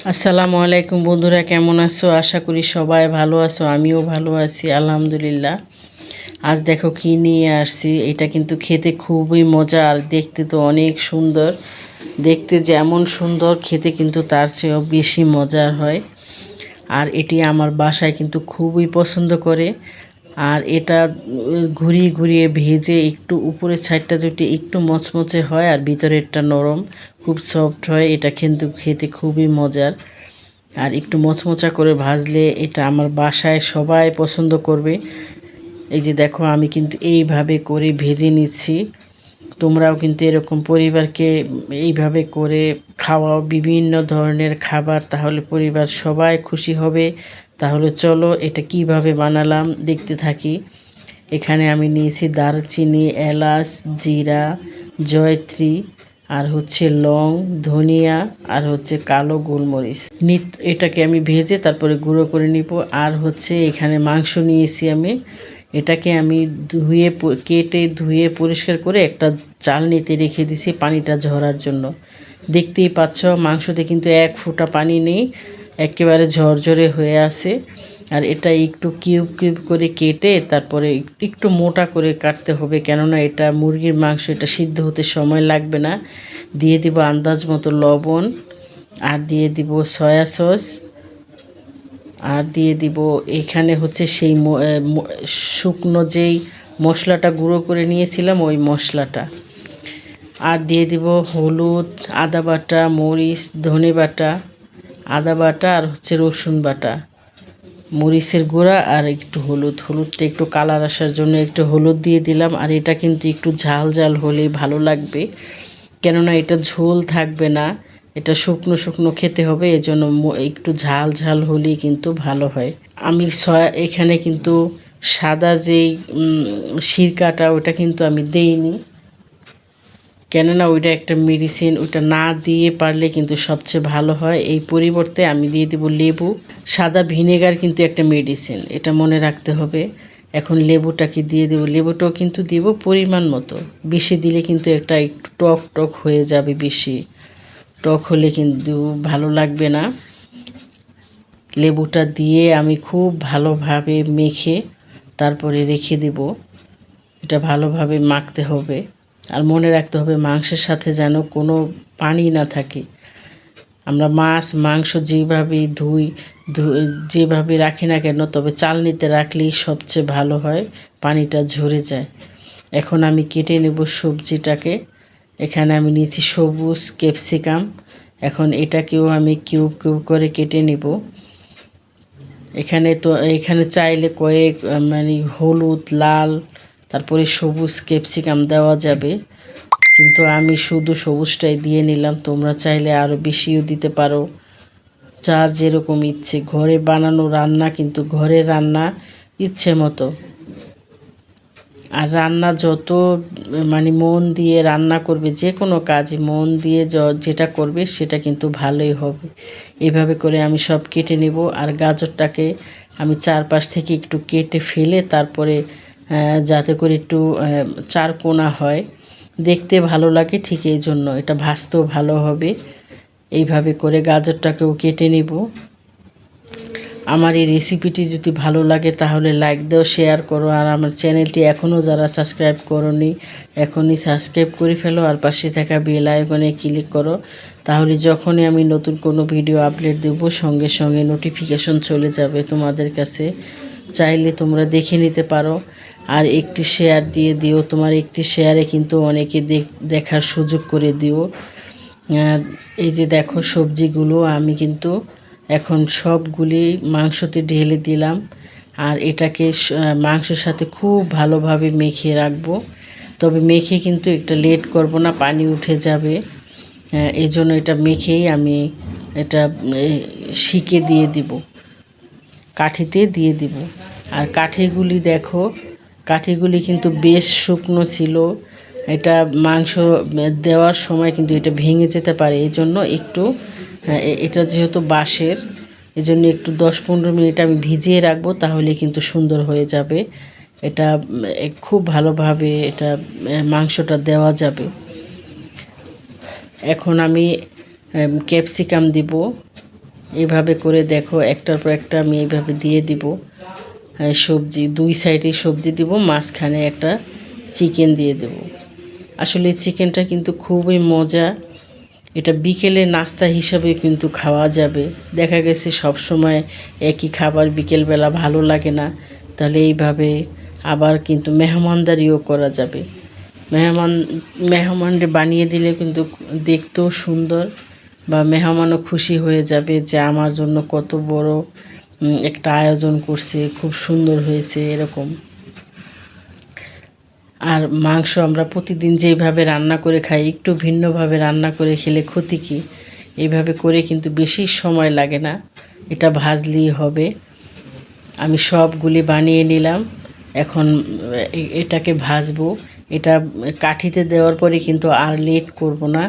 আসসালামু আলাইকুম বন্ধুরা, কেমন আছো? আশা করি সবাই ভালো আছো। আমিও ভালো আছি আলহামদুলিল্লাহ। আজ দেখো কি নিয়ে আসছি। এটা কিন্তু খেতে খুবই মজা আর দেখতে তো অনেক সুন্দর। দেখতে যেমন সুন্দর, খেতে কিন্তু তার চেয়েও বেশি মজার হয়। আর এটি আমার বাসায় কিন্তু খুবই পছন্দ করে। আর এটা ঘুরিয়ে ঘুরিয়ে ভেজে একটু উপরের সাইডটা যদি একটু মচমচে হয় আর ভিতরেরটা নরম, খুব সফট হয়। এটা কিন্তু খেতে খুবই মজার। আর একটু মচমচা করে ভাজলে এটা আমার বাসায় সবাই পছন্দ করবে। এই যে দেখো, আমি কিন্তু এইভাবে করে ভেজে নিচ্ছি। তোমরাও কিন্তু এরকম পরিবারকে এইভাবে করে খাওয়াও, বিভিন্ন ধরনের খাবার, তাহলে পরিবার সবাই খুশি হবে। তাহলে চলো এটা কিভাবে বানালাম দেখতে থাকি। এখানে আমি নিয়েছি দারচিনি, এলাচ, জিরা, জয়ত্রী, আর হচ্ছে লং, ধনিয়া, আর হচ্ছে কালো গোলমরিচ। এটাকে আমি ভেজে তারপরে গুঁড়ো করে নিব। আর হচ্ছে এখানে মাংস নিয়েছি আমি। এটাকে আমি কেটে ধুয়ে পরিষ্কার করে একটা চালনিতে রেখে দিছি পানিটা ঝরার জন্য। দেখতেই পাচ্ছ, মাংসতে কিন্তু এক ফোঁটা পানি নেই, একেবারে ঝরঝরে হয়ে আছে। আর এটা একটু কিউব কিউব করে কেটে তারপরে একটু মোটা করে কাটতে হবে, কেননা এটা মুরগির মাংস, এটা সিদ্ধ হতে সময় লাগবে না। দিয়ে দিব আন্দাজ মতো লবণ, আর দিয়ে দিব সয়া সস, আর দিয়ে দিব এখানে হচ্ছে সেই শুকনো যেই মশলাটা গুঁড়ো করে নিয়েছিলাম ওই মশলাটা। আর দিয়ে দিব হলুদ, আদা বাটা, মরিচ, ধনে বাটা, আদা বাটা, আর হচ্ছে রসুন বাটা, মরিচের গুঁড়া, আর একটু হলুদটা একটু কালার আসার জন্য একটু হলুদ দিয়ে দিলাম। আর এটা কিন্তু একটু ঝাল ঝাল হলেই ভালো লাগবে, কেননা এটা ঝোল থাকবে না, এটা শুকনো শুকনো খেতে হবে। এজন্য একটু ঝাল ঝাল হলেই কিন্তু ভালো হয়। আমি এখানে কিন্তু সাদা যেই সিরকাটা ওটা কিন্তু আমি দেইনি, কেননা ওইটা একটা মেডিসিন, ওইটা না দিয়ে পারলে কিন্তু সবচেয়ে ভালো হয়। এই পরিবর্তে আমি দিয়ে দেব লেবু। সাদা ভিনেগার কিন্তু একটা মেডিসিন, এটা মনে রাখতে হবে। এখন লেবুটাকে দিয়ে দেবো, লেবুটাও কিন্তু দেব পরিমাণ মতো। বেশি দিলে কিন্তু এটা একটু টক টক হয়ে যাবে, বেশি টক হলে কিন্তু ভালো লাগবে না। লেবুটা দিয়ে আমি খুব ভালোভাবে মেখে তারপরে রেখে দেব। এটা ভালোভাবে মাখতে হবে। আর মনে রাখতে হবে মাংসের সাথে যেন কোনো পানি না থাকে। আমরা মাছ মাংস যেভাবে যেভাবে রাখি না কেন, তবে চালনিতে রাখলেই সবচেয়ে ভালো হয়, পানিটা ঝরে যায়। এখন আমি কেটে নেব সবজিটাকে। এখানে আমি নিয়েছি সবুজ ক্যাপসিকাম। এখন এটাকেও আমি কিউব কিউব করে কেটে নেব। এখানে চাইলে কয়েক মানে হলুদ, লাল, তারপরে সবুজ ক্যাপসিকাম দেওয়া যাবে, কিন্তু আমি শুধু সবুজটাই দিয়ে নিলাম। তোমরা চাইলে আরও বেশিও দিতে পারো, যার যেরকম ইচ্ছে। ঘরে বানানো রান্না কিন্তু ঘরের রান্না ইচ্ছে মতো। আর রান্না যত মানে মন দিয়ে রান্না করবে, যে কোনো কাজ মন দিয়ে যেটা করবে সেটা কিন্তু ভালোই হবে। এভাবে করে আমি সব কেটে নেব। আর গাজরটাকে আমি চারপাশ থেকে একটু কেটে ফেলে তারপরে যাতে করে একটু চারকোনা হয়, দেখতে ভালো লাগে, ঠিক এই জন্য এটা ভাজতেও ভালো হবে। এইভাবে করে গাজরটাকেও কেটে নেব। আমার এই রেসিপিটি যদি ভালো লাগে তাহলে লাইক দাও, শেয়ার করো। আর আমার চ্যানেলটি এখনও যারা সাবস্ক্রাইব করোনি, এখনই সাবস্ক্রাইব করে ফেলো। আর পাশে থাকা বেল আইকনে ক্লিক করো, তাহলে যখনই আমি নতুন কোনো ভিডিও আপলোড দেব সঙ্গে সঙ্গে নোটিফিকেশন চলে যাবে তোমাদের কাছে। চাইলে তোমরা দেখে নিতে পারো। আর একটি শেয়ার দিয়ে দিও, তোমার একটি শেয়ারে কিন্তু অনেকে দেখার সুযোগ করে দিও। এই যে দেখো, সবজিগুলো আমি কিন্তু এখন সবগুলি মাংসতে ঢেলে দিলাম। আর এটাকে মাংসের সাথে খুব ভালোভাবে মেখে রাখবো। তবে মেখে কিন্তু একটা লেট করব না, পানি উঠে যাবে। এই জন্য এটা মেখেই আমি এটা শিকে দিয়ে দিব, কাঠিতে দিয়ে দিব। আর কাঠিগুলি দেখো, কাঠিগুলি কিন্তু বেশ শুকনো ছিল। এটা মাংস দেওয়ার সময় কিন্তু এটা ভেঙে যেতে পারে, এই জন্য একটু এটা যেহেতু বাঁশের, এই জন্য একটু 10-15 মিনিট আমি ভিজিয়ে রাখবো, তাহলে কিন্তু সুন্দর হয়ে যাবে। এটা খুব ভালোভাবে এটা মাংসটা দেওয়া যাবে। এখন আমি ক্যাপসিকাম দিব। এইভাবে করে দেখো, একটার পর একটা আমি এইভাবে দিয়ে দিব। সবজি দুই সাইডে সবজি দিব, মাঝখানে একটা চিকেন দিয়ে দেব। আসলে চিকেনটা কিন্তু খুবই মজা। এটা বিকেলে নাস্তা হিসাবে কিন্তু খাওয়া যাবে। দেখা গেছে সব সময় একই খাবার বিকেলবেলা ভালো লাগে না, তাহলে এইভাবে আবার কিন্তু মেহমানদারিও করা যাবে। মেহমানদের বানিয়ে দিলে কিন্তু দেখতেও সুন্দর, বা মেহমানও খুশি হয়ে যাবে যে আমার জন্য কত বড় একটা আয়োজন করছে, খুব সুন্দর হয়েছে এরকম। আর মাংস আমরা প্রতিদিন যেভাবে রান্না করে খাই, একটু ভিন্নভাবে রান্না করে খেলে ক্ষতি কী? এইভাবে করে কিন্তু বেশি সময় লাগে না, এটা ভাজলেই হবে। আমি সবগুলি বানিয়ে নিলাম, এখন এটাকে ভাজবো। এটা কাঠিতে দেওয়ার পরে কিন্তু আর লেট করব না।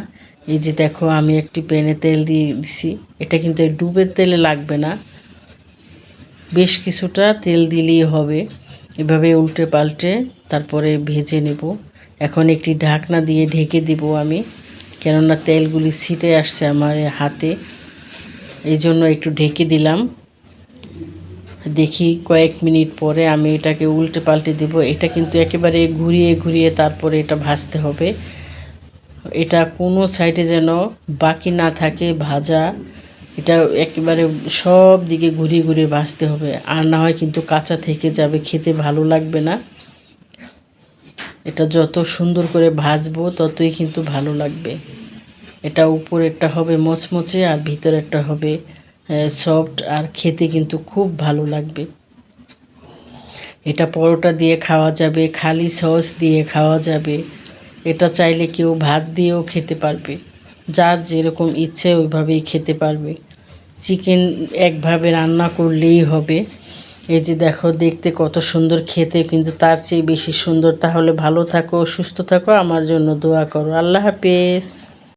এই যে দেখো, আমি একটি প্যানে তেল দিয়ে দিছি। এটা কিন্তু ডুবের তেলে লাগবে না, বেশ কিছুটা তেল দিলেই হবে। এভাবে উল্টে পাল্টে তারপরে ভেজে নেব। এখন একটি ঢাকনা দিয়ে ঢেকে দিব আমি, কেননা তেলগুলি ছিটে আসছে আমার হাতে, এই জন্য একটু ঢেকে দিলাম। দেখি কয়েক মিনিট পরে আমি এটাকে উল্টে পাল্টে দেব। এটা কিন্তু একেবারে ঘুরিয়ে ঘুরিয়ে তারপরে এটা ভাজতে হবে। এটা কোনো সাইডে যেন বাকি না থাকে ভাজা, এটা একেবারে সব দিকে ঘুরিয়ে ঘুরিয়ে ভাজতে হবে, আর না হয় কিন্তু কাঁচা থেকে যাবে, খেতে ভালো লাগবে না। এটা যত সুন্দর করে ভাজবো ততই কিন্তু ভালো লাগবে। এটা উপরেরটা হবে মচমচে আর ভিতরেরটা হবে সফট, আর খেতে কিন্তু খুব ভালো লাগবে। এটা পরোটা দিয়ে খাওয়া যাবে, খালি সস দিয়ে খাওয়া যাবে। এটা চাইলে কেউ ভাত দিয়েও খেতে পারবে, যার যেরকম ইচ্ছে ওইভাবেই খেতে পারবে। চিকেন একভাবে রান্না করলেই হবে। এই যে দেখো, দেখতে কত সুন্দর, খেতে কিন্তু তার চেয়ে বেশি সুন্দর। তাহলে ভালো থাকো, সুস্থ থাকো, আমার জন্য দোয়া করো। আল্লাহ হাফেজ।